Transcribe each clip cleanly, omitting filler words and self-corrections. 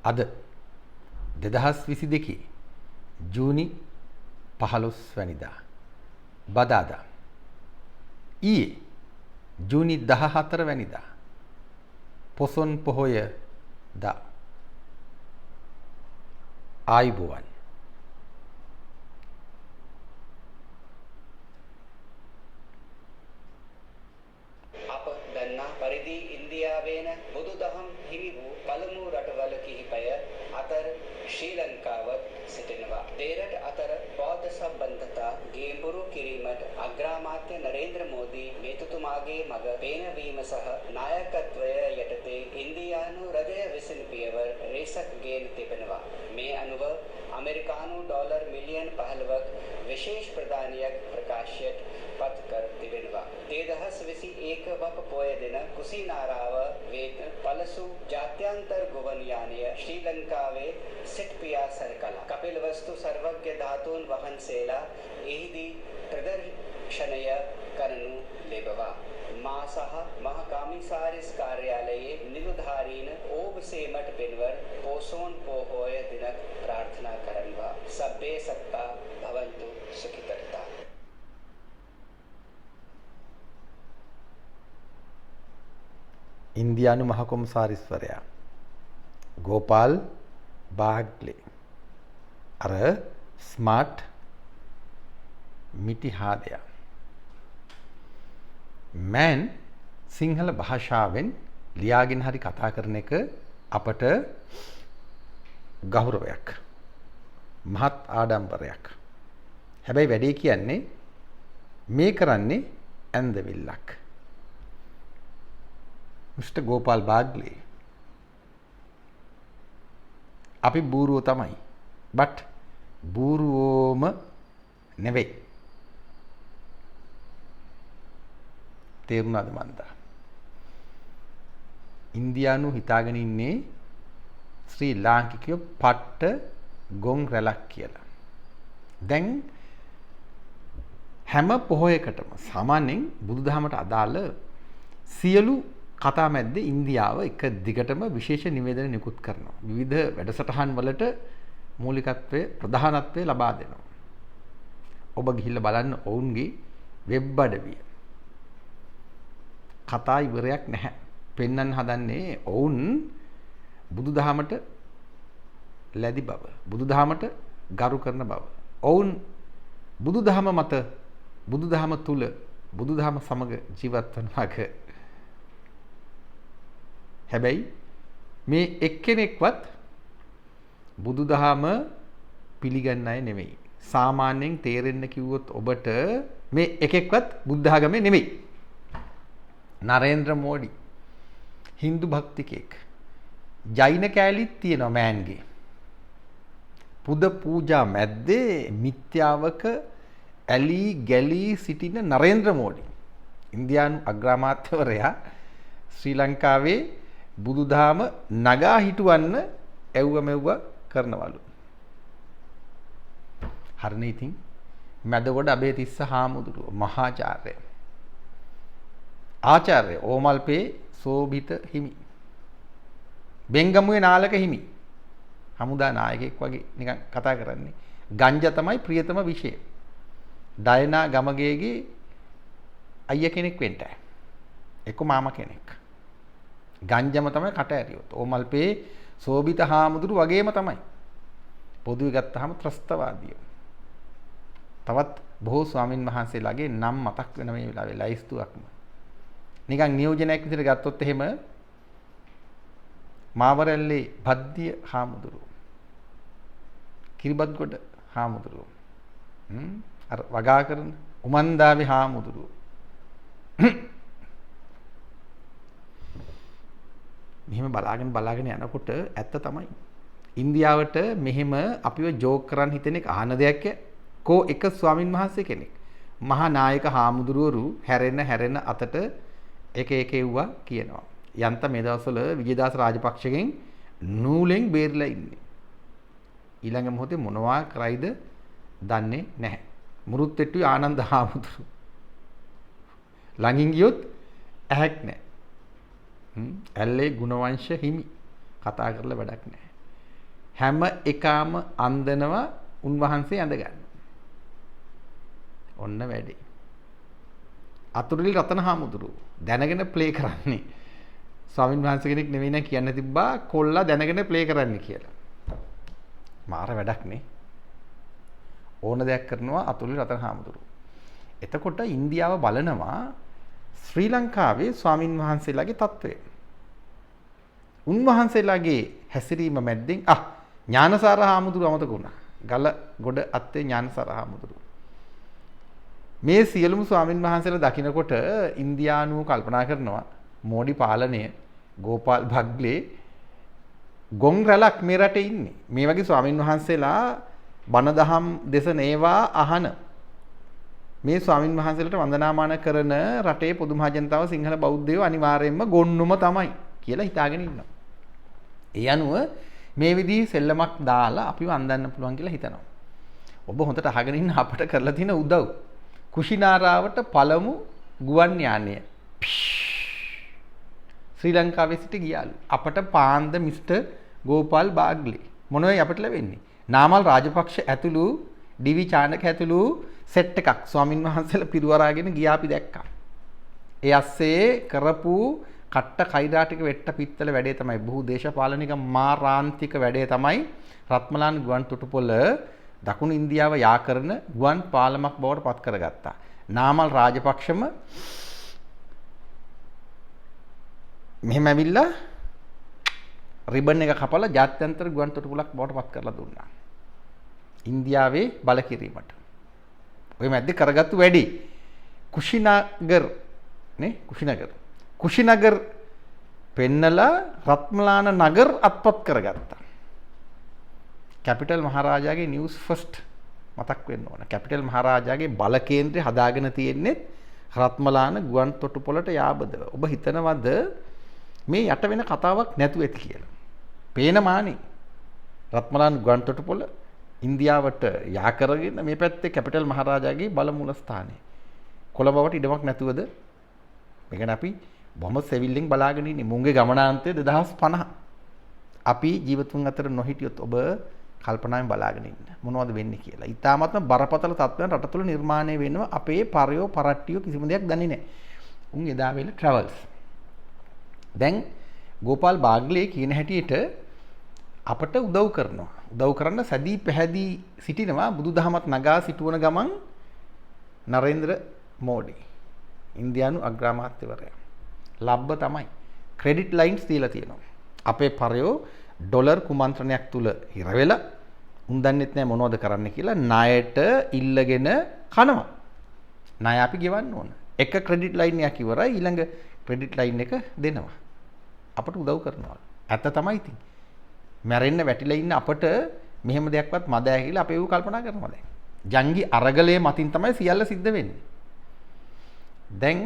අද 2022 ජූනි 15 වැනිදා බදාදා ඊයේ ජූනි 14 වැනිදා පොසොන් පොහොය දා ආයුබෝවන් අප දන්නා පරිදි ඉන්දියාවේන බුදුදහම් හිමි වූ පළමු රටවල කිහිපය අතර ශ්‍රී ලංකාවත් සිටිනවා. දේරට අතර බෞද්ධ සම්බන්ධතා ගේඹුරු කිරීමට අග්‍රාමාත්‍ය නරේන්ද්‍ර මෝදී මේතුතුමාගේ මඟ පේනවීම සහ නායකත්වය යටතේ ඉන්දියානු රජය විසින් පියවර රේසක් ගෙන තිබෙනවා. මේ අනුව අමරිකානු ඩොලර් මිලියන් 15ක් විශේෂ ප්‍රදානයක් ප්‍රකාශයට පත් කර තිබෙනවා. 2021 වක පොය දින කුසිනාරාව වේත පළසු ජාත්‍යන්තර ගුවන් යානය ශ්‍රී ලංකාවේ සිට පියාසර කළා. කපිලවස්තු සර්වඥ ධාතුන් වහන්සේලා එහිදී ප්‍රදර්ශනය කරනු ලැබවා. මා සහ මහ කමිසාරිස් කාර්යාලයේ නිලධාරීන් ඔබ සේමට පෙන්වර පොසොන් පොහොය දින ප්‍රාර්ථනා කරනවා. සබ්බේ සත්තා භවන්තු සුඛිතත්තා. ඉන්දියානු මහ කොමසාරිස්වරයා ගෝපාල් බාග්ලේ අර ස්මාර්ට් මිටිහාදය මෑන් සිංහල භාෂාවෙන් ලියාගෙන හරි කතා කරන එක අපට ගෞරවයක් මහත් ආඩම්බරයක්. හැබැයි වැඩේ කියන්නේ මේ කරන්නේ ඇන්දවිල්ලක්. මිස්ටර් ගෝපාල් බාග්ලේ අපි බූරුවෝ තමයි. බට් බූරුවෝම නෙවෙයි. තේරුණාද මන්දා? ඉන්දියානු හිතාගෙන ඉන්නේ ශ්‍රී ලාංකිකයෝ පට්ට ගොන් රැලක් කියලා. දැන් හැම පොහොයකටම සාමාන්‍යයෙන් බුදුදහමට අදාළ සියලු කතා මැද්දේ ඉන්දියාව එක දිගටම විශේෂ නිවේදන නිකුත් කරනවා. විවිධ වැඩසටහන් වලට මූලිකත්වයේ ප්‍රධානත්වයේ ලබා දෙනවා. ඔබ ගිහිල්ලා බලන්න ඔවුන්ගේ වෙබ් අඩවිය. කතා ඉවරයක් නැහැ. පෙන්වන්න හදන්නේ ඔවුන් බුදුදහමට ලැබි බව, බුදුදහමට ගරු කරන බව. ඔවුන් බුදුදහම මත, බුදුදහම තුල, බුදුදහම සමග ජීවත් වන වග. හැබැයි මේ එක්කෙනෙක්වත් බුදුදහම පිළිගන්න අය නෙමෙයි. සාමාන්‍යයෙන් තේරෙන්න කිව්වොත් ඔබට මේ එකෙක්වත් බුද්ධ ආගමේ නෙමෙයි. නරේන්ද්‍ර මෝඩි හින්දු භක්තිකයෙක්. ජෛන කැලිත් තියෙනවා මෑන්ගේ. පුද පූජා මැද්දේ මිත්‍යාවක ඇලී ගැලී සිටින නරේන්ද්‍ර මෝඩි ඉන්දියානු අග්‍රාමාත්‍යවරයා ශ්‍රී ලංකාවේ බුදුදහම නගා හිටවන්න ඇව්ව මෙව්ව කරනවලු. හරිනේ ඉතින් මැදගොඩ අබේතිස්ස හාමුදුරුවෝ මහාචාර්ය ආචාර්ය ඕමල්පේ සෝභිත හිමි බෙන්ගමුවේ නාලක හිමි හමුදා නායකයෙක් වගේ නිකන් කතා කරන්නේ. ගංජා තමයි ප්‍රියතම විෂය. ඩයනා ගමගේගේ අයියා කෙනෙක් වෙන්න. එක්ක මාමා කෙනෙක්. ගංජම තමයි කට ඇරියොත්. ඕමල්පේ සෝභිත හාමුදුරු වගේම තමයි. පොදුවේ ගත්තාම ත්‍රස්තවාදිය. තවත් බොහෝ ස්වාමින් වහන්සේලාගේ නම් මතක් වෙන මේ වෙලාවේ ලයිස්තුවක්ම. නිකන් නියෝජනයක් විදිහට ගත්තොත් එහෙම මාවරැල්ලේ භද්දිය හාමුදුරුවෝ, කිරිබත්ගොඩ හාමුදුරුවෝ, අර වගා කරන උමන්දාවේ හාමුදුරුවෝ. මෙහෙම බලාගෙන යනකොට ඇත්ත තමයි. ඉන්දියාවට මෙහෙම අපිව ජෝක් කරන් හිතෙන එක අහන දෙයක් කෝ එක ස්වාමින් වහන්සේ කෙනෙක් මහා නායක හාමුදුරුවරු හැරෙන අතට එක එව්වා කියනවා. යන්ත මේ දවස්වල විජේදාස රාජපක්ෂගෙන් නූලෙන් බේරලා ඉන්නේ. ඊළඟ මොහොතේ මොනවා කරයිද දන්නේ නැහැ. මුරුත් එට්ටුවේ ආනන්ද හාමුදුරුවෝ ළඟින් ගියොත් ඇහැක් නැහැ. ඇල්ලේ ගුණවංශ හිමි කතා කරලා වැඩක් නැහැ. හැම එකාම අන්දනවා උන්වහන්සේ ඇඳ ගන්න. ඔන්න වැඩි. අතුරුලි රතන හාමුදුරුවෝ දැනගෙන ප්ලේ කරන්නේ. ස්වාමින් වහන්සේ කෙනෙක් නෙවෙයි නෑ කියන්න තිබ්බා කොල්ලා දැනගෙන ප්ලේ කරන්න කියලා. මාර වැඩක් නේ. ඕන දෙයක් කරනවා අතුරුලි රතන හාමුදුරුවෝ. එතකොට ඉන්දියාව බලනවා ශ්‍රී ලංකාවේ ස්වාමින් වහන්සේලාගේ තත්ත්වය. උන්වහන්සේලාගේ හැසිරීම මැද්දෙන් ඥානසාර හාමුදුරුවෝ අමතක වුණා. ගල ගොඩ අත්තේ ඥානසාර හාමුදුරුවෝ. මේ සියලුම ස්වාමින් වහන්සේලා දකින්නකොට ඉන්දියානුව කල්පනා කරනවා මෝඩි පාලනය ගෝපාල් භග්ලේ ගොන් රැලක් මේ රටේ ඉන්නේ. මේ වගේ ස්වාමින් වහන්සේලා බණ දහම් දේශන ඒවා අහන මේ ස්වාමින් වහන්සේලාට වන්දනාමාන කරන රටේ පොදු මහ ජනතාව සිංහල බෞද්ධයෝ අනිවාර්යයෙන්ම ගොන්නුම තමයි කියලා හිතාගෙන ඉන්නවා. ඒ අනුව මේ විදිහේ සෙල්ලමක් දාලා අපිව අන්දන්න පුළුවන් කියලා හිතනවා. ඔබ හොඳට අහගෙන ඉන්න අපට කරලා තියෙන උදව්. කුෂිනාරාවට පළමු ගුවන් යානය ශ්‍රී ලංකාවේ සිට ගියාලු. අපට පාන්ද මිස්ටර් ගෝපාල් බාග්ලේ මොනවයි අපට ලැබෙන්නේ? නාමල් රාජපක්ෂ ඇතුළු ඩිවි චානක ඇතුළු සෙට් එකක් ස්වාමින් වහන්සේලා පිරිවරාගෙන ගියා අපි දැක්කා. ඒ ඇස්සේ කරපු කට්ට කෛරාටික වෙට්ට පිත්තල වැඩේ තමයි බොහෝ දේශපාලනික මාරාන්තික වැඩේ තමයි රත්මලාන ගුවන් තොටුපොළ දකුණු ඉන්දියාව යා කරන ගුවන් පාලමක් බවට පත් කරගත්තා. නාමල් රාජපක්ෂම මෙහෙම ඇවිල්ලා රිබන් එක කපලා ජාත්‍යන්තර ගුවන් තොටුපොළක් බවට පත් කරලා දුන්නා. ඉන්දියාවේ බල කිරීමට. ඔය මැද්දේ කරගත්තු වැඩි. කුෂිනගර් නේ කුෂිනගර් පෙන්නලා රත්මලාන නගර් අත්පත් කරගත්තා. කැපිටල් මහරජාගේ නිවුස් ෆස්ට් මතක් වෙන්න ඕන. කැපිටල් මහරජාගේ බල කේන්ද්‍රය හදාගෙන තියෙන්නේ රත්මලාන ගුවන් තොටුපොළට යාබදව. ඔබ හිතනවද මේ යට වෙන කතාවක් නැතුව ඇති කියලා? පේන මානේ. රත්මලාන ගුවන් තොටුපොළ ඉන්දියාවට යා කරගෙන මේ පැත්තේ කැපිටල් මහරජාගේ බල මූලස්ථානේ. කොළඹවට ඉඩමක් නැතුවද? මේකන අපි බොහොම සෙවිල්ලෙන් බලාගෙන ඉන්නේ. මුංගේ ගමනාන්තය 2050. අපි ජීවතුන් අතර නොහිටියොත් ඔබ කල්පනාවෙන් බලාගෙන ඉන්න මොනවද වෙන්නේ කියලා. ඊටාමත්ම බරපතල තත්ත්වයන් රට තුළ නිර්මාණය වෙනවා. අපේ පරයෝ පරට්ටියෝ කිසිම දෙයක් දන්නේ නැහැ. උන් එදා වෙල ට්‍රැවල්ස්. දැන් ගෝපාල් බාග්ලේ කියන හැටියට අපට උදව් කරනවා. උදව් කරන්න සැදී පැහැදී සිටිනවා බුදුදහමත් නගා සිටුවන ගමන් නරේන්ද්‍ර මෝඩි ඉන්දියානු අග්‍රාමාත්‍යවරයා. ලබ්බ තමයි ක්‍රෙඩිට් ලයින්ස් දීලා තියෙනවා. අපේ පරයෝ ඩොලර් කුමන්ත්‍රණයක් තුල හිර වෙලා උන් දන්නෙත් නැහැ මොනවද කරන්න කියලා ණයට ඉල්ලගෙන කනවා. ණය අපි ගෙවන්න ඕන. එක ක්‍රෙඩිට් ලයින් එකක් ඉවරයි ඊළඟ ක්‍රෙඩිට් ලයින් එක දෙනවා. අපට උදව් කරනවා. ඇත්ත තමයි ඉතින්. මැරෙන්න වැටිලා ඉන්න අපට මෙහෙම දෙයක්වත් මද ඇහිලා අපේ ඌ කල්පනා කරනවා දැන්. ජංගි අරගලයේ මතින් තමයි සියල්ල සිද්ධ වෙන්නේ. දැන්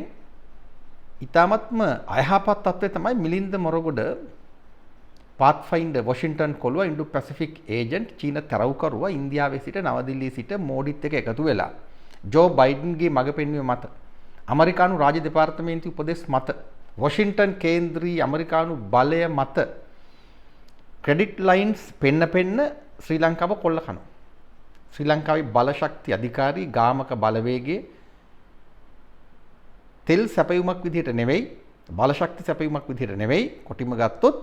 ඊටාත්ම අයහපත් තත්ත්වය තමයි මිලින්ද මොරගොඩ පාත්ෆයින්ඩර් වොෂින්ටන් කොළුවා ඉන්ඩෝ පැසිෆික් ඒජන්ට් චීන තරවුකරුවා ඉන්දියාවේ සිට නවදිල්ලියේ සිට මෝඩිත් එක්ක එකතු වෙලා ජෝ බයිඩන්ගේ මඟ පෙන්වීම මත ඇමරිකානු රාජ්‍ය දෙපාර්තමේන්තු උපදෙස් මත වොෂින්ටන් කේන්ද්‍රීය ඇමරිකානු බලය මත ක්‍රෙඩිට් ලයින්ස් පෙන්න ශ්‍රී ලංකාව කොල්ල කනවා. ශ්‍රී ලංකාවේ බල ශක්ති අධිකාරී ගාමක බලවේගයේ තෙල් සැපයුමක් විදිහට නෙවෙයි බල ශක්ති සැපයුමක් විදිහට නෙවෙයි කොටිම ගත්තොත්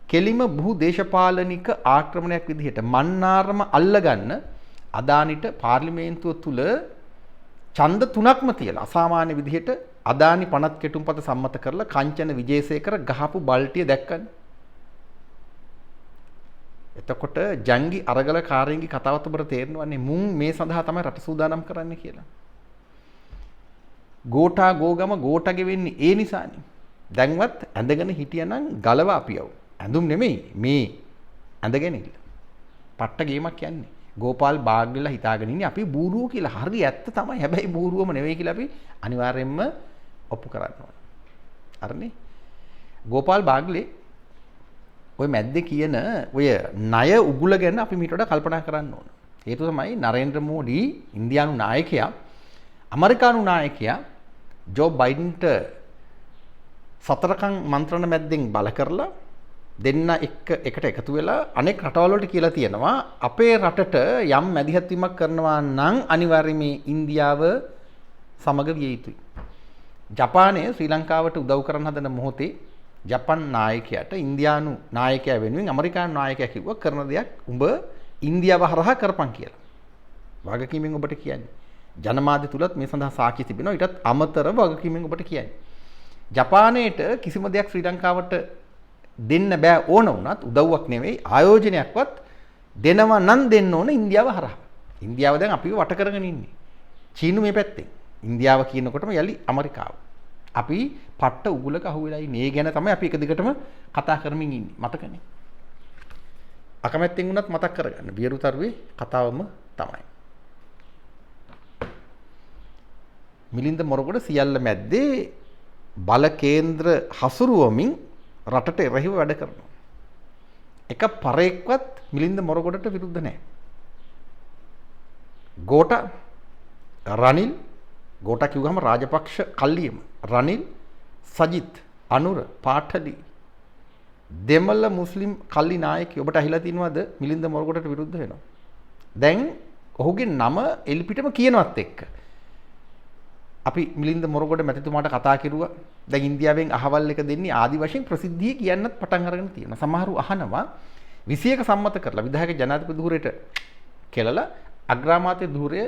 කෙලිම බහු දේශපාලනික ආක්‍රමණයක් විදිහට මන්නාරම අල්ලගන්න අදානිට පාර්ලිමේන්තුව තුල ඡන්ද 3ක්ම තියලා අසාමාන්‍ය විදිහට අදානි පනත් කෙටුම්පත සම්මත කරලා කංචන විජේසේකර ගහපු බල්ටිය දැක්කනේ. එතකොට ජංගි අරගල කාර්යන්ගේ කතාවත් ඔබට තේරෙනවනේ මුන් මේ සඳහා තමයි රට සූදානම් කරන්නේ කියලා. ගෝඨා ගෝගම ගෝඨගෙ වෙන්නේ ඒ නිසානේ. දැන්වත් ඇඳගෙන හිටියනම් ගලව අපියව. ඇඳුම් නෙමෙයි මේ ඇඳගෙන ඉන්න. පට්ට ගේමක් කියන්නේ. ගෝපාල් බාග්ලලා හිතාගෙන ඉන්නේ අපි බූරුවෝ කියලා. හරි ඇත්ත තමයි. හැබැයි බූරුවම නෙවෙයි කියලා අපි අනිවාර්යයෙන්ම ඔප්පු කරන්න ඕන. හරිනේ. ගෝපාල් බාග්ලේ ඔය මැද්දේ කියන ඔය ණය උගුල ගැන අපි මීට වඩා කල්පනා කරන්න ඕන. හේතුව තමයි නරේන්ද්‍ර මෝඩි ඉන්දියානු නායකයා ඇමරිකානු නායකයා ජෝ බයිඩන්ට සතරකම් මන්ත්‍රණ මැද්දෙන් බල කරලා දෙන්න එකට එකතු වෙලා අනෙක් රටවල් වලට කියලා තියෙනවා අපේ රටට යම් මැදිහත් වීමක් කරනවා නම් අනිවාර්යයෙන් මේ ඉන්දියාව සමග විය යුතුයි. ජපානය ශ්‍රී ලංකාවට උදව් කරන්න හදන මොහොතේ ජපන් නායකයාට ඉන්දියානු නායකයා වෙනුවෙන් ඇමරිකානු නායකයා කිව්වා කරන දෙයක් උඹ ඉන්දියාව හරහා කරපන් කියලා. වගකීමෙන් ඔබට කියන්නේ. ජනමාධ්‍ය තුලත් මේ සඳහා සාක්ෂි තිබෙනවා. ඊටත් අමතරව වගකීමෙන් ඔබට කියන්නේ. ජපානයේට කිසිම දෙයක් ශ්‍රී ලංකාවට දෙන්න බෑ ඕන වුණත් උදව්වක් නෙවෙයි ආයෝජනයක්වත් දෙනවා නම් දෙන්න ඕන ඉන්දියාව හරහා. ඉන්දියාව දැන් අපිව වට කරගෙන ඉන්නේ. චීනු මේ පැත්තෙන්. ඉන්දියාව කියනකොටම යලි ඇමරිකාව. අපි පට්ට උගුලක අහුවෙලා ඉන්නේ. ඒ ගැන තමයි අපි එක දිගටම කතා කරමින් ඉන්නේ. මතකනේ. අකමැත්තෙන් වුණත් මතක් කරගන්න. බියරුතරුවේ කතාවම තමයි. මිලින්ද මොරගොඩ සියල්ල මැද්දේ බල කේන්ද්‍ර හසුරුවමින් රටට එරෙහිව වැඩ කරනවා. එක පරෙක්වත් මිලින්ද මොරගොඩට විරුද්ධ නැහැ. ගෝඨා රනිල් ගෝඨා කිව්වහම රාජපක්ෂ කල්ලියම රනිල් සජිත් අනුර පාඨලි දෙමළ මුස්ලිම් කල්ලි නායකයෝ ඔබට අහිලා තිනවද මිලින්ද මොරගොඩට විරුද්ධ වෙනවා. දැන් ඔහුගේ නම එලිපිටම කියනවත් එක්ක අපි මිලින්ද මොරගොඩ මැතිතුමාට කතා කෙරුවා. දැන් ඉන්දියාවෙන් අහවල් එක දෙන්නේ ආදි වශයෙන් ප්‍රසිද්ධිය කියන්නත් පටන් අරගෙන තියෙනවා. සමහරු අහනවා 21 සම්මත කරලා විධායක ජනාධිපති ධූරයට කෙලලා අග්‍රාමාත්‍ය ධූරය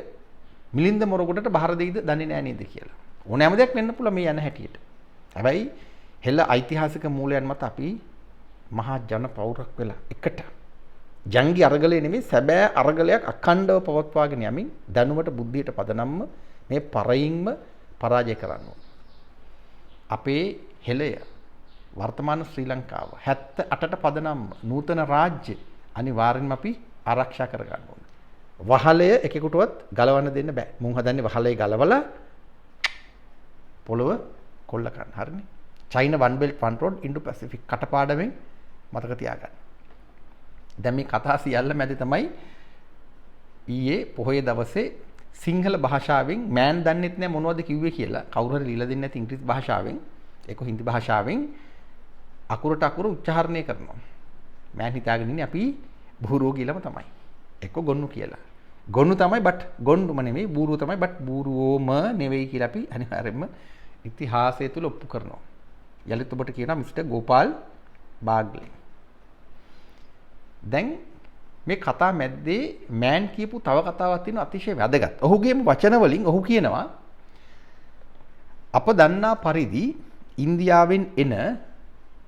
මිලින්ද මොරගොඩට බහර දෙයිද දන්නේ නැහැ නේද කියලා. ඕනෑම දෙයක් වෙන්න පුළුවන් මේ යන හැටියට. හැබැයි හෙළ ඓතිහාසික මූලයන් මත අපි මහා ජන පෞරක් වෙලා එකට ජංගි අරගලේ නෙමෙයි සැබෑ අරගලයක් අඛණ්ඩව පවත්වාගෙන යමින් දැනුමට බුද්ධියට පදනම්ම මේ පරයින්ම පරාජය කරන්න ඕන. අපේ හෙළය වර්තමාන ශ්‍රී ලංකාව 78ට පදනම් නූතන රාජ්‍ය අනිවාර්යෙන්ම අපි ආරක්ෂා කර ගන්න ඕන. වහලය එකෙකුටවත් ගලවන්න දෙන්න බෑ. මුන් හදන්නේ වහලේ ගලවලා පොළව කොල්ල ගන්න. හරිනේ. China One Belt One Road Indo Pacific කටපාඩමෙන් මතක තියාගන්න. දැන් මේ කතා සියල්ල මැද තමයි ඊයේ පොහොය දවසේ සිංහල භාෂාවෙන් මෑන් දන්නෙත් නෑ මොනවද කිව්වේ කියලා කවුරු හරි ලියලා දෙන්නේ නැති ඉංග්‍රීසි භාෂාවෙන් ඒක හින්දි භාෂාවෙන් අකුරට අකුර උච්චාරණය කරනවා. මෑන් හිතාගෙන ඉන්නේ අපි බූරුවෝ කියලාම තමයි. එක්ක ගොන්නු කියලා. ගොන්නු තමයි බට් ගොන්නුම නෙමෙයි බූරුවෝ තමයි බට් බූරුවෝම නෙවෙයි කියලා අපි අනිවාර්යයෙන්ම ඉතිහාසය තුල ඔප්පු කරනවා. යලිත් ඔබට කියනවා මිස්ටර් ගෝපාල් බාග්ලේ. දැන් මේ කතා මැද්දේ මෑන් කියපු තව කතාවක් තියෙනවා අතිශය වැදගත්. ඔහුගේම වචන වලින් ඔහු කියනවා අප දන්නා පරිදි ඉන්දියාවෙන් එන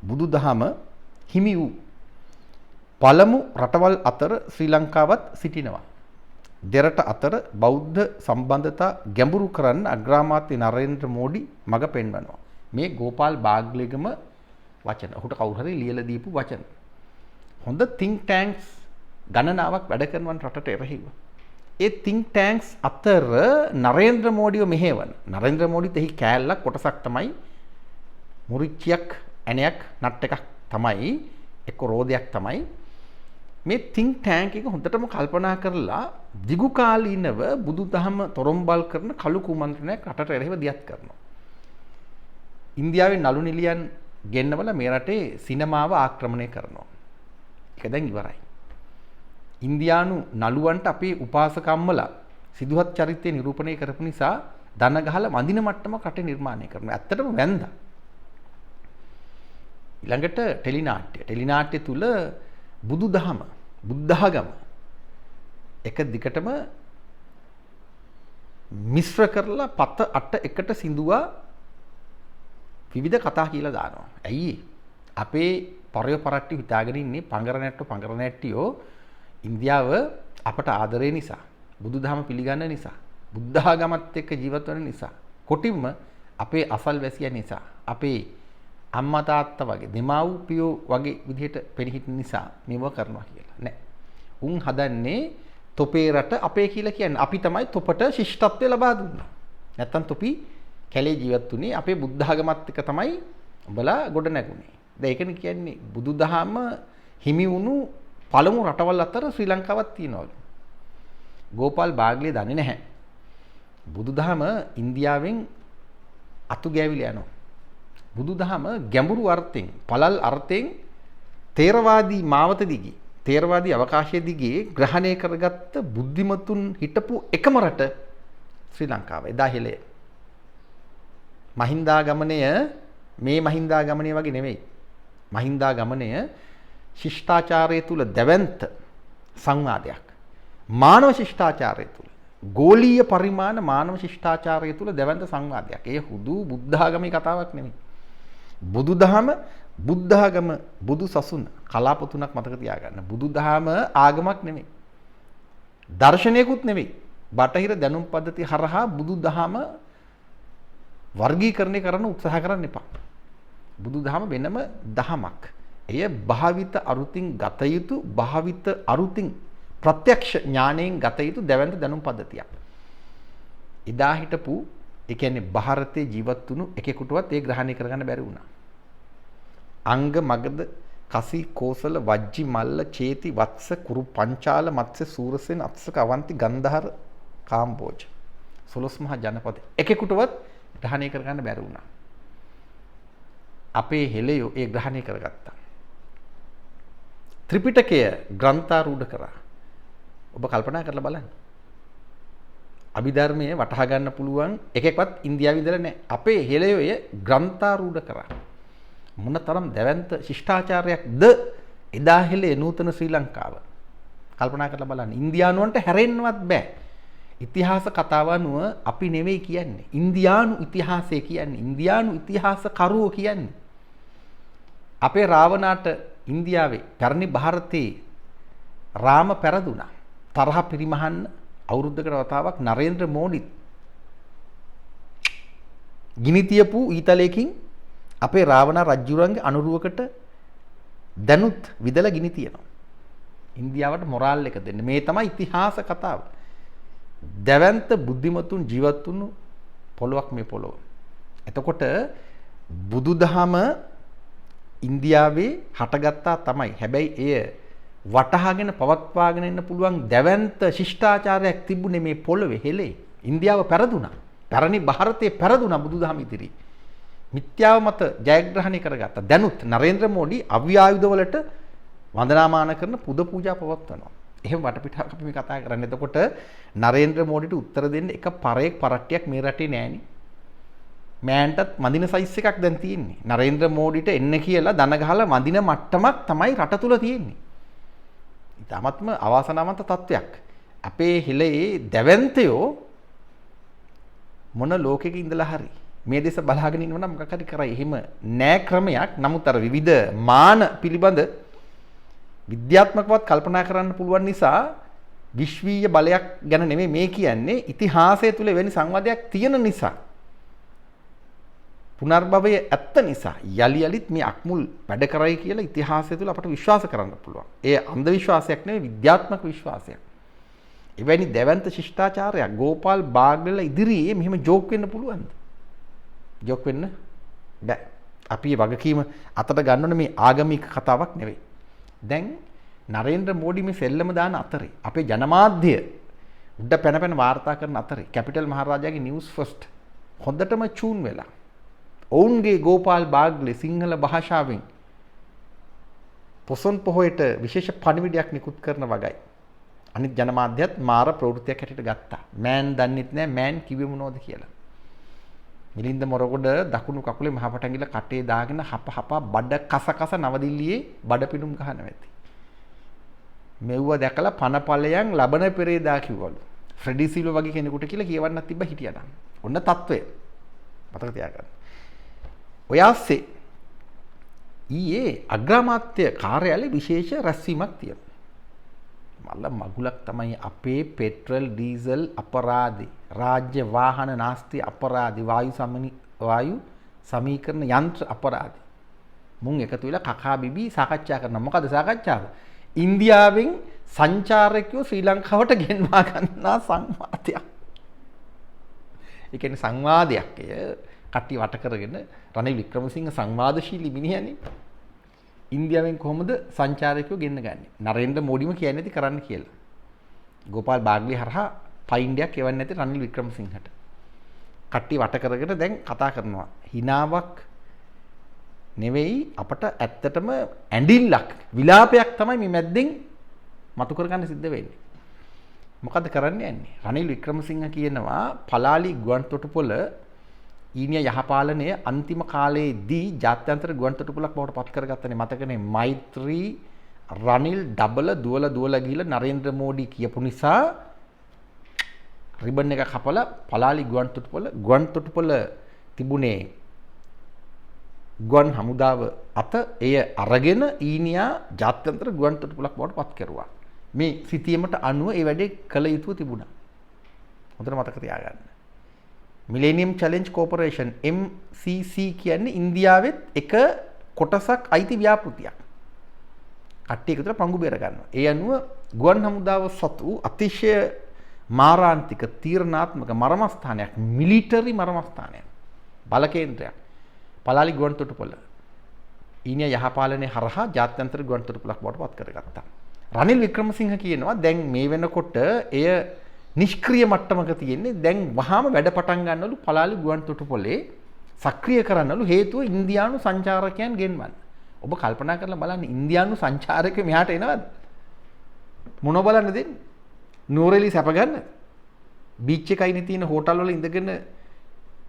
බුදුදහම හිමි වූ පළමු රටවල් අතර ශ්‍රී ලංකාවත් සිටිනවා. දෙරට අතර බෞද්ධ සම්බන්ධතා ගැඹුරු කරන්න අග්‍රාමාත්‍ය නරේන්ද්‍ර මෝඩි මඟ පෙන්වනවා. මේ ගෝපාල් බාග්ලේගම වචන. ඔහුට කවුරු හරි ලියලා දීපු වචන. හොඳ think tanks ගණනාවක් වැඩ කරනවන් රටට එරෙහිව. ඒ think tanks අතර නරේන්ද්‍ර මෝඩිව මෙහෙවන. නරේන්ද්‍ර මෝඩිත් එහි කෑල්ලක් කොටසක් තමයි මුරිච්චියක් ඇණයක් නට් එකක් තමයි එක්ක රෝදයක් තමයි මේ think tank එක හොඳටම කල්පනා කරලා දිගු කාලීනව බුදුදහම තොරම්බල් කරන කළු කුමන්ත්‍රණයක් රටට එරෙහිව දියත් කරනවා. ඉන්දියාවේ නළු නිලියන් ගෙන්නවල මේ රටේ සිනමාව ආක්‍රමණය කරනවා. ඒක දැන් ඉවරයි. ඉන්දියානු නළුවන්ට අපේ උපාසකම්මලා සිදුහත් චරිතය නිරූපණය කරපු නිසා දන ගහලා වඳින මට්ටමක් රටේ නිර්මාණය කරනවා. ඇත්තටම වැන්දා. ඊළඟට ටෙලිනාට්‍ය තුල බුදුදහම බුද්ධඝම එක දිගටම මිශ්‍ර කරලා පත අට එකට සිඳුවා විවිධ කතා කියලා දානවා. ඇයි අපේ පරය පරට්ටි හිතාගෙන ඉන්නේ පංගර නැට්ටියෝ ඉන්දියාව අපට ආදරය නිසා බුදුදහම පිළිගන්න නිසා බුද්ධඝමත් එක්ක ජීවත් වෙන නිසා කොටින්ම අපේ අසල්වැසියන් නිසා අපේ අම්මා තාත්තා වගේ දෙමව්පියෝ වගේ විදිහට පෙරහිටින නිසා මේව කරනවා කියලා නෑ. උන් හදන්නේ තොපේ රට අපේ කියලා කියන්නේ. අපි තමයි තොපට ශිෂ්ටත්වය ලබා දුන්නා. නැත්තම් තොපි කැලේ ජීවත් වුණේ අපේ බුද්ධඝමත් එක්ක තමයි උඹලා ගොඩ නැගුණේ. දැන් ඒකනේ කියන්නේ බුදුදහම හිමි වුණු පළමු රටවල් අතර ශ්‍රී ලංකාවක් තියෙනවලු. ගෝපාල් බාග්ලේ දන්නේ නැහැ. බුදුදහම ඉන්දියාවෙන් අතු ගෑවිලා යනවා. බුදුදහම ගැඹුරු අර්ථයෙන්, පළල් අර්ථයෙන් තේරවාදී මාවත දිගේ තේරවාදී අවකාශයේ දිගේ ග්‍රහණය කරගත්ත බුද්ධිමතුන් හිටපු එකම රට ශ්‍රී ලංකාව. එදා හෙළය. මහින්දාගමනය මේ මහින්දාගමනය වගේ නෙවෙයි. මහින්දාගමනය ශිෂ්ටාචාරය තුල දැවැන්ත සංවාදයක්. මානව ශිෂ්ටාචාරය තුල ගෝලීය පරිමාණ මානව ශිෂ්ටාචාරය තුල දැවැන්ත සංවාදයක්. ඒ හුදු බුද්ධාගමේ කතාවක් නෙවෙයි. බුදුදහම බුද්ධාගම බුදු සසුන කලාප තුනක් මතක තියාගන්න. බුදුදහම ආගමක් නෙවෙයි. දර්ශනයකුත් නෙවෙයි. බටහිර දැනුම් පද්ධතිය හරහා බුදුදහම වර්ගීකරණය කරන්න උත්සාහ කරන්න එපා. බුදුදහම වෙනම දහමක්. එය භාවිත අරුතින් ගත යුතු භාවිත අරුතින් ප්‍රත්‍යක්ෂ ඥාණයෙන් ගත යුතු දැවැන්ත දැනුම් පද්ධතියක්. එදා හිටපු ඒ කියන්නේ ಭಾರತයේ ජීවත් වුණු එකෙකුටවත් ඒ ග්‍රහණය කරගන්න බැරි වුණා. අංග මගද කසි කෝසල වජ්ජි මල්ල චේති වත්ස කුරු පංචාල මත්ස්‍ය සූරසෙන් අත්සක අවන්ති ගන්ධහර කාම්බෝජ 12 මහා ජනපද එකෙකුටවත් ග්‍රහණය කරගන්න බැරි වුණා. අපේ හෙළයෝ ඒ ග්‍රහණය කරගත්තා. ත්‍රිපිටකය ග්‍රන්ථාරූඪ කරා. ඔබ කල්පනා කරලා බලන්න. අභිධර්මයේ වටහා ගන්න පුළුවන් එකෙක්වත් ඉන්දියාවේ ඉඳලා නැහැ. අපේ හෙළයෝ එය ග්‍රන්ථාරූඪ කරා. මොනතරම් දැවැන්ත ශිෂ්ටාචාරයක්ද එදා හෙළේ නූතන ශ්‍රී ලංකාව. කල්පනා කරලා බලන්න. ඉන්දියානුවන්ට හැරෙන්නවත් බෑ. ඉතිහාස කතාව අනුව අපි නෙවෙයි කියන්නේ. ඉන්දියානු ඉතිහාසය කියන්නේ. ඉන්දියානු ඉතිහාස කරුවෝ කියන්නේ. අපේ රාවණාට ඉන්දියාවේ පැරණි ಭಾರತයේ රාම පෙරදුනා. තරහ පිරිමහන්න අවුරුද්දකට වතාවක් නරේන්ද්‍ර මෝඩි ගිනි තියපු ඊතලයකින් අපේ රාවණ රජුරන්ගේ අනුරුවකට දැනුත් විදලා ගිනි තියනවා. ඉන්දියාවට මොරාල් එක දෙන්න. මේ තමයි ඉතිහාස කතාව. දැවැන්ත බුද්ධිමතුන් ජීවත් වුණු පොළොවක් මේ පොළොව. එතකොට බුදුදහම ඉන්දියාවේ හටගත්තා තමයි. හැබැයි එය වටහාගෙන පවත්වාගෙන ඉන්න පුළුවන් දැවැන්ත ශිෂ්ටාචාරයක් තිබුණේ මේ පොළොවේ හෙළේ. ඉන්දියාව පෙරදුනා. පැරණි ಭಾರತයේ පෙරදුනා බුදුදහම ඉදිරි. මිත්‍යාව මත ජයග්‍රහණය කරගත්තා. දැනුත් නරේන්ද්‍ර මෝඩි අව්‍යායුධ වලට වන්දනාමාන කරන පුද පූජා පවත්වනවා. එහෙම වටපිටාවක් අපි මේ කතා කරන්නේ. එතකොට නරේන්ද්‍ර මෝඩිට උත්තර දෙන්න එක පරේක් පරට්ටියක් මේ රටේ නෑනේ. මෑන්ටත් මදින සයිස් එකක් දැන් තියෙන්නේ. නරේන්ද්‍ර මෝඩිට එන්න කියලා දන ගහලා මදින මට්ටමක් තමයි රට තුල තියෙන්නේ. ඉතාමත්ම අවාසනාවන්ත තත්වයක්. අපේ හෙළයේ දැවැන්තයෝ මොන ලෝකෙක ඉඳලා හරි මේ දේශ බලාගෙන ඉන්නව නම් මොකක් හරි කරයි. එහෙම නෑ ක්‍රමයක්. නමුත් අර විවිධ මාන පිළිබඳ විද්‍යාත්මකවත් කල්පනා කරන්න පුළුවන් නිසා විශ්වීය බලයක් ගැන නෙමෙයි මේ කියන්නේ. ඉතිහාසය තුල එවැනි සංවාදයක් තියෙන නිසා, පුනර්භවය ඇත්ත නිසා යලි යලිත් මේ අක්මුල් වැඩ කරයි කියලා ඉතිහාසය තුල අපට විශ්වාස කරන්න පුළුවන්. ඒ අන්ධ විශ්වාසයක් නෙවෙයි විද්‍යාත්මක විශ්වාසයක්. එවැනි දැවැන්ත ශිෂ්ටාචාරයක් ගෝපාල් බාග්ලල ඉදිරියේ මෙහෙම ජෝක් වෙන්න පුළුවන්ද? ජෝක් වෙන්න බෑ. අපි වගකීම අතට ගන්න ඕනේ. මේ ආගමික කතාවක් නෙවෙයි. දැන් නරේන්ද්‍ර මෝඩි මේ සෙල්ලම දාන අතරේ අපේ ජනමාධ්‍ය උඩ පැන පැන වාර්තා කරන අතරේ කැපිටල් මහරජාගේ නිවුස් ෆස්ට් හොඳටම චූන් වෙලා ඔවුන්ගේ ගෝපාල් බාග්ලේ සිංහල භාෂාවෙන් පොසොන් පොහොයට විශේෂ පණිවිඩයක් නිකුත් කරන වගයි. අනිත් ජනමාධ්‍යත් මාර ප්‍රවෘත්තියක් හැටියට ගත්තා. මෑන් දන්නෙත් නෑ මෑන් කිව්වේ මොනවද කියලා. මිලින්ද මොරගොඩ දකුණු කකුලේ මහපටැඟිල්ල කටේ දාගෙන හප බඩ කස නවදිල්ලියේ බඩ පිණුම් ගහනවා ඇති. මෙව්ව දැකලා පනපලයන් ලබන පෙරේදා කිව්වලු. ෆ්‍රෙඩි සිල්වා වගේ කෙනෙකුට කියලා කියවන්නත් තිබ්බ හිටියනම්. ඔන්න තත්වය. මතක තියාගන්න. ඔය ASCII ඊයේ අග්‍රාමාත්‍ය කාර්යාලයේ විශේෂ රැස්වීමක් තියෙනවා. මල්ල මගුලක් තමයි අපේ පෙට්‍රල් ඩීසල් අපරාධි, රාජ්‍ය වාහන නාස්ති අපරාධි, වායු සමීකරණ යන්ත්‍ර අපරාධි. මුන් එකතු වෙලා කකා බිබී සාකච්ඡා කරනවා. මොකද සාකච්ඡාව? ඉන්දියාවෙන් සංචාරකයෝ ශ්‍රී ලංකාවට ගෙන්වා ගන්නා සංවාදයක්. ඒ කියන්නේ සංවාදයක්. කට්ටිය වට කරගෙන රනිල් වික්‍රමසිංහ සංවාදශීලී මිනිහනේ. ඉන්දියාවෙන් කොහොමද සංචාරකයෝ ගෙන්න ගන්නේ? නරේන්ද්‍ර මෝඩිම කියන්නේ නැති කරන්න කියලා. ගෝපාල් බාග්ලි හරහා පයින්ඩයක් එවන්නේ නැති රනිල් වික්‍රමසිංහට. කට්ටිය වට කරගෙන දැන් කතා කරනවා. හිනාවක් නෙවෙයි අපට ඇත්තටම ඇඬිල්ලක් විලාපයක් තමයි මේ මැද්දෙන් මතු කරගන්න සිද්ධ වෙන්නේ. මොකද කරන්න යන්නේ? රනිල් වික්‍රමසිංහ කියනවා පලාලි ගුවන් තොටුපොළ ඊනිය යහපාලනය අන්තිම කාලයේදී ජාත්‍යන්තර ගුවන් තොටුපොළක් බවට පත් කරගත්තනේ. මතකනේ මෛත්‍රී රනිල් ඩබල දුවලා ගිහලා නරේන්ද්‍ර මෝඩි කියපු නිසා රිබන් එක කපලා පලාලි ගුවන් තොටුපොළ තිබුණේ ගුවන් හමුදාව අත එය අරගෙන ඊනියා ජාත්‍යන්තර ගුවන් තොටුපොළක් බවට පත් කරුවා. මේ සිතියමට අනුව ඒ වැඩේ කළ යුතු තිබුණා. හොඳට මතක තියාගන්න. මිලේනියම් චැලෙන්ජ් කෝපරේෂන් MCC කියන්නේ ඉන්දියාවෙත් එක කොටසක් අයිති ව්‍යාපෘතියක්. කට්ටිය එකතර පංගු බේර ගන්නවා. ඒ අනුව ගුවන් හමුදාව සතු අතිශය මාරාන්තික තීරණාත්මක මරමස්ථානයක්, මිලිටරි මරමස්ථානයක්, බල කේන්ද්‍රයක්. පලාලි ගුවන් තොටුපොළ ඊනියා යහපාලනයේ හරහා ජාත්‍යන්තර ගුවන් තොටුපොළක් බවට පත් කරගත්තා. රනිල් වික්‍රමසිංහ කියනවා දැන් මේ වෙනකොට එය නිෂ්ක්‍රීය මට්ටමක තියෙන්නේ. දැන් වහාම වැඩ පටන් ගන්නවලු පලාලි ගුවන් තොටුපොළේ සක්‍රිය කරන්නලු. හේතුව ඉන්දියානු සංචාරකයන් ගෙන්වන්න. ඔබ කල්පනා කරලා බලන්න ඉන්දියානු සංචාරකයෝ මෙහාට එනවද? මොනව බලන්න දෙන්නේ? නූරෙලි සැප ගන්න. බීච් එකයිනේ තියෙන හෝටල් වල ඉඳගෙන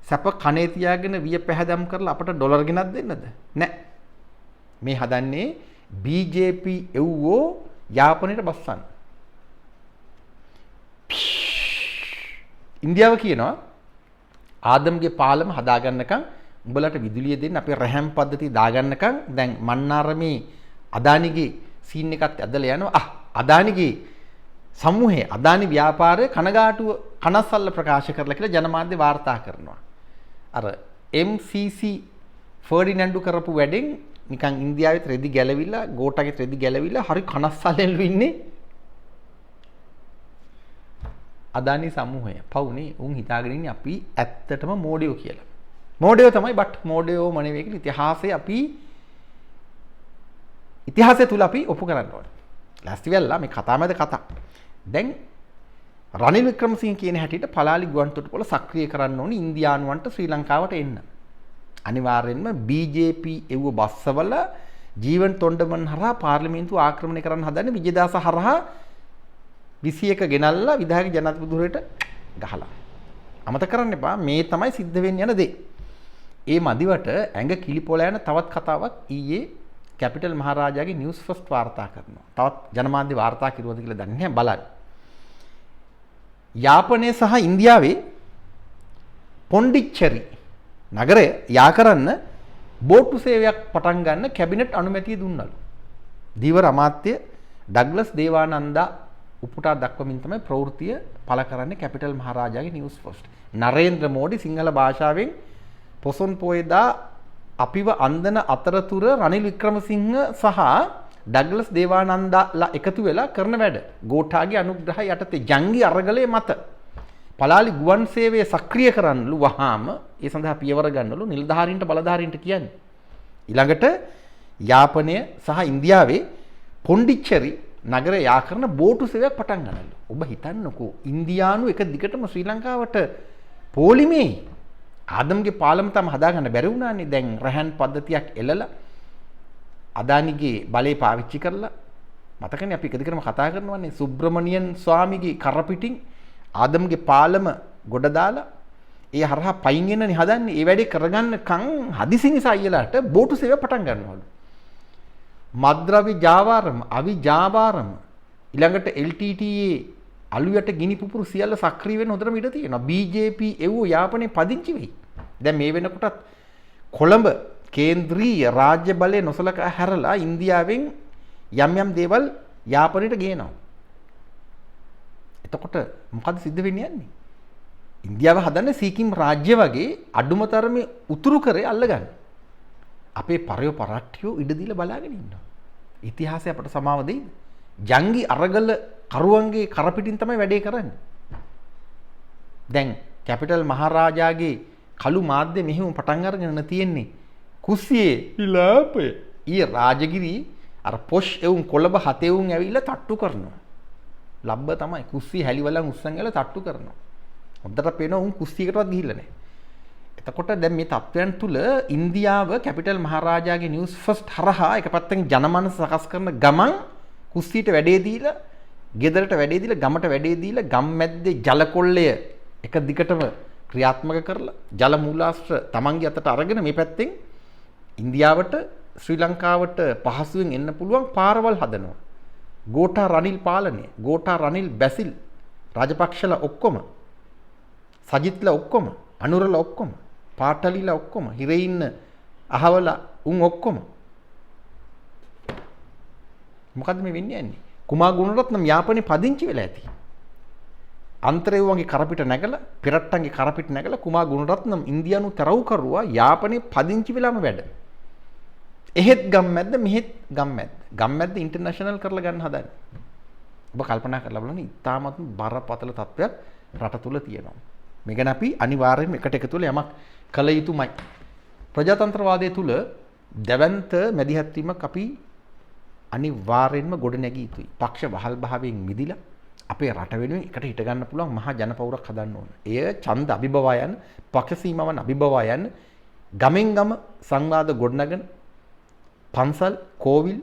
සැප කනේ තියාගෙන විය පැහැදම් කරලා අපට ඩොලර් ගෙනත් දෙන්නද? නැහැ. මේ හදන්නේ BJP එව්වෝ යාපනයට බස්සන්න. ඉන්දියාව කියනවා ආදම්ගේ පාලම හදාගන්නකම් උඹලට විදුලිය දෙන්න අපේ රැහැම් පද්ධතිය දාගන්නකම් දැන් මන්නාරමේ අදානිගේ සීන් එකත් ඇදලා යනවා. අදානිගේ සමූහයේ අදානි ව්‍යාපාරයේ කනගාටුව කනස්සල්ල ප්‍රකාශ කරලා කියලා ජනමාධ්‍ය වාර්තා කරනවා. අර MCC ෆර්ඩිනැන්ඩු කරපු වැඩෙන් නිකන් ඉන්දියාවේ රෙදි ගැලවිලා ගෝඨාගේ රෙදි ගැලවිලා හරි කනස්සල්ලෙලු ඉන්නේ අදානි සමූහය. පවුනේ උන් හිතාගෙන ඉන්නේ අපි ඇත්තටම මෝඩයෝ කියලා. මෝඩයෝ තමයි බට් මෝඩයෝ මනෙවෙයි කියලා ඉතිහාසය තුල අපි ඔප්පු කරන්න ඕනේ. ලෑස්ති වෙලා මේ කතා මැද කතා. දැන් රනිල් වික්‍රමසිංහ කියන හැටියට පලාලි ගුවන් තොටුපොළ සක්‍රිය කරන්න ඕනේ ඉන්දියානුවන්ට ශ්‍රී ලංකාවට එන්න. අනිවාර්යෙන්ම BJP එව්ව බස්සවල ජීවන් තොණ්ඩමන් හරහා පාර්ලිමේන්තුව ආක්‍රමණය කරන්න හදන්නේ විජේදාස හරහා 21 ගෙනල්ලා විධායක ජනාධිපතිවරයට ගහලා. අමතක කරන්න එපා මේ තමයි සිද්ධ වෙන්න යන දේ. ඒ මදිවට ඇඟ කිලිපොළ යන තවත් කතාවක් ඊයේ කැපිටල් මහරජාගේ නිවුස් ෆස්ට් වාර්තා කරනවා. තවත් ජනමාධ්‍ය වාර්තා කිරුවද කියලා දන්නේ නැහැ බලන්න. යාපනයේ සහ ඉන්දියාවේ පොන්ඩිච්චරි නගරය යා කරන්න බෝට්ටු සේවයක් පටන් ගන්න කැබිනට් අනුමැතිය දුන්නලු. දීවර අමාත්‍ය ඩග්ලස් දේවානන්දා උපුටා දක්වමින් තමයි ප්‍රවෘත්තිය පළ කරන්නේ කැපිටල් මහරජාගේ නිවුස් ෆස්ට්. නරේන්ද්‍ර මෝඩි සිංහල භාෂාවෙන් පොසොන් පොයදා අපිව අන්දන අතරතුර රනිල් වික්‍රමසිංහ සහ ඩග්ලස් දේවානන්දලා එකතු වෙලා කරන වැඩ. ගෝඨාගේ අනුග්‍රහය යටතේ ජංගි අරගලයේ මත පලාලි ගුවන් සේවය සක්‍රිය කරන්නලු වහාම ඒ සඳහා පියවර ගන්නලු නිලධාරීන්ට බලධාරීන්ට කියන්නේ. ඊළඟට යාපනය සහ ඉන්දියාවේ පොන්ඩිච්චරි නගරය යා කරන බෝටු සේවයක් පටන් ගන්නලු. ඔබ හිතන්නකෝ ඉන්දියානු එක දිගටම ශ්‍රී ලංකාවට පොලිමේ ආදම්ගේ පාලම තම හදාගන්න බැරි වුණානේ. දැන් රැහන් පද්ධතියක් එළලා අදානිගේ බලය පාවිච්චි කරලා මතකනේ අපි එක දිගටම කතා කරනවානේ සුබ්‍රමණියන් ස්වාමීගේ කරපිටින් ආදම්ගේ පාලම ගොඩ දාලා ඒ හරහා පයින් එන්නනේ හදන්නේ. ඒ වැඩේ කරගන්නකම් හදිසි නිසා අයියලාට බෝටු සේවය පටන් ගන්නවලු. මද්ද්‍රව්‍ය ජාවාරම, අවි ජාවාරම ඊළඟට LTTE අලුයට ගිනි පුපුරු සියල්ල සක්‍රිය වෙන හොඳටම ඉඩ තියෙනවා. BJP එව්වෝ යාපනයේ පදිංචි වෙයි. දැන් මේ වෙනකොටත් කොළඹ කේන්ද්‍රීය රාජ්‍ය බලය නොසලකා හැරලා ඉන්දියාවෙන් යම් යම් දේවල් යාපනයට ගේනවා. එතකොට මොකද සිද්ධ වෙන්නේ යන්නේ? ඉන්දියාව හදන්නේ සීකිම් රාජ්‍ය වගේ අඩුම තරමේ උතුරු කරේ අල්ලගන්න. අපේ පරයෝ පරාට්ටියෝ ඉඩ දීලා බලාගෙන ඉන්නවා. ඉතිහාසය අපට සමාව දෙයිද? ජංගි අරගල කරුවන්ගේ කරපිටින් තමයි වැඩේ කරන්නේ. දැන් කැපිටල් මහරජාගේ කළු මාධ්‍ය මෙහිම පටන් අරගෙන තියෙන්නේ කුස්සියේ විලාපය. ඊ රාජගිරි අර පොෂ් එවුන් කොළඹ හතේ එවුන් ඇවිල්ලා තට්ටු කරනවා. ලබ්බ තමයි කුස්සිය හැලිවලන් උස්සන් ගල තට්ටු කරනවා. හොඳට පේනවා උන් කුස්සියකටවත් ගිහිල්ලා නැහැ. එතකොට දැන් මේ තත්ත්වයන් තුල ඉන්දියාව කැපිටල් මහරජාගේ නිවුස් ෆස්ට් හරහා එක පැත්තකින් ජනමනස සකස් කරන ගමන් කුස්සියට වැඩේ දීලා, ගෙදරට වැඩේ දීලා, ගමට වැඩේ දීලා, ගම් මැද්දේ ජල කොල්ලය එක දිගටම ක්‍රියාත්මක කරලා ජල මූලාශ්‍ර තමන්ගේ අතට අරගෙන මේ පැත්තෙන් ඉන්දියාවට ශ්‍රී ලංකාවට පහසුවෙන් එන්න පුළුවන් පාරවල් හදනවා. ගෝඨා රනිල් පාලනය, ගෝඨා රනිල් බැසිල්, රාජපක්ෂලා ඔක්කොම, සජිත්ලා ඔක්කොම, අනුරලා ඔක්කොම, පාටලිලා ඔක්කොම, හිරේ ඉන්න අහවලා උන් ඔක්කොම. මොකද්ද මේ වෙන්නේ යන්නේ? කුමා ගුණරත්නම් යාපනයේ පදිංචි වෙලා ඇති. අන්තරේවුවන්ගේ කරපිට නැගලා, පෙරට්ටන්ගේ කරපිට නැගලා කුමා ගුණරත්නම් ඉන්දියානු තරව්කරුවා යාපනයේ පදිංචි වෙලාම වැඩ. එහෙත් ගම්මැද්ද මෙහෙත් ගම්මැද්ද. ගම්මැද්ද ඉන්ටර්නැෂනල් කරලා ගන්න හදන්නේ. ඔබ කල්පනා කරලා බලන්න ඉතාමත් බරපතල තත්ත්වයක් රට තුල තියෙනවා. මේ ගැන අපි අනිවාර්යයෙන්ම එකට එකතු වෙලා යමක් කළ යුතුමයි. ප්‍රජාතන්ත්‍රවාදයේ තුල දැවැන්ත මැදිහත් වීමක් අපි අනිවාර්යයෙන්ම ගොඩ නැගී යුතුයි. පක්ෂ වහල් භාවයෙන් මිදිලා අපේ රට වෙනුවෙන් එකට හිට ගන්න පුළුවන් මහා ජනපෞරක් හදන්න ඕන. එය ඡන්ද අභිබවයන්, පක්ෂ සීමාවන් අභිබවයන්, ගමෙන් ගම සංවාද ගොඩනගන පන්සල්, කෝවිල්,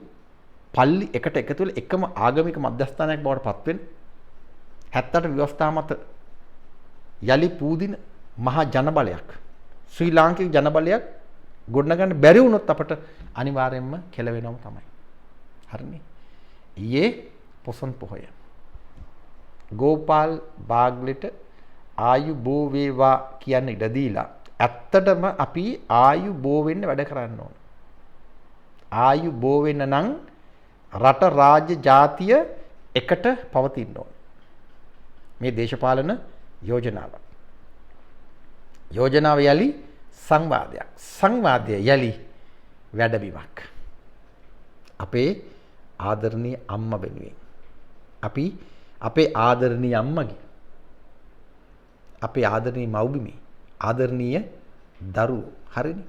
පල්ලි එකට එකතු වෙලා එකම ආගමික මධ්‍යස්ථානයක් බවට පත් වෙන 78 ව්‍යවස්ථා මත යලි පූදින මහා ජනබලයක්, ශ්‍රී ලාංකික ජනබලයක් ගොඩනගන්න බැරි වුණොත් අපට අනිවාර්යයෙන්ම කෙලවෙනවම තමයි. හරිනේ. ඊයේ පොසොන් පොහොය ගෝපාල් බාග්ලෙට ආයු බෝ වේවා කියන ඉඩ දීලා ඇත්තටම අපි ආයු බෝ වෙන්න වැඩ කරන්න ඕන. ආයු බෝ වෙන්න නම් රට රාජ්‍ය ජාතිය එකට පවතින්න ඕන. මේ දේශපාලන යෝජනාව. යෝජනාව යලි සංවාදයක්. සංවාදය යලි වැඩබිමක්. අපේ ආදරණීය අම්මා වෙනුවෙන් අපි අපේ ආදරණීය අම්මගේ, අපේ ආදරණීය මව්බිමේ ආදරණීය දරුවෝ, හරිනේ.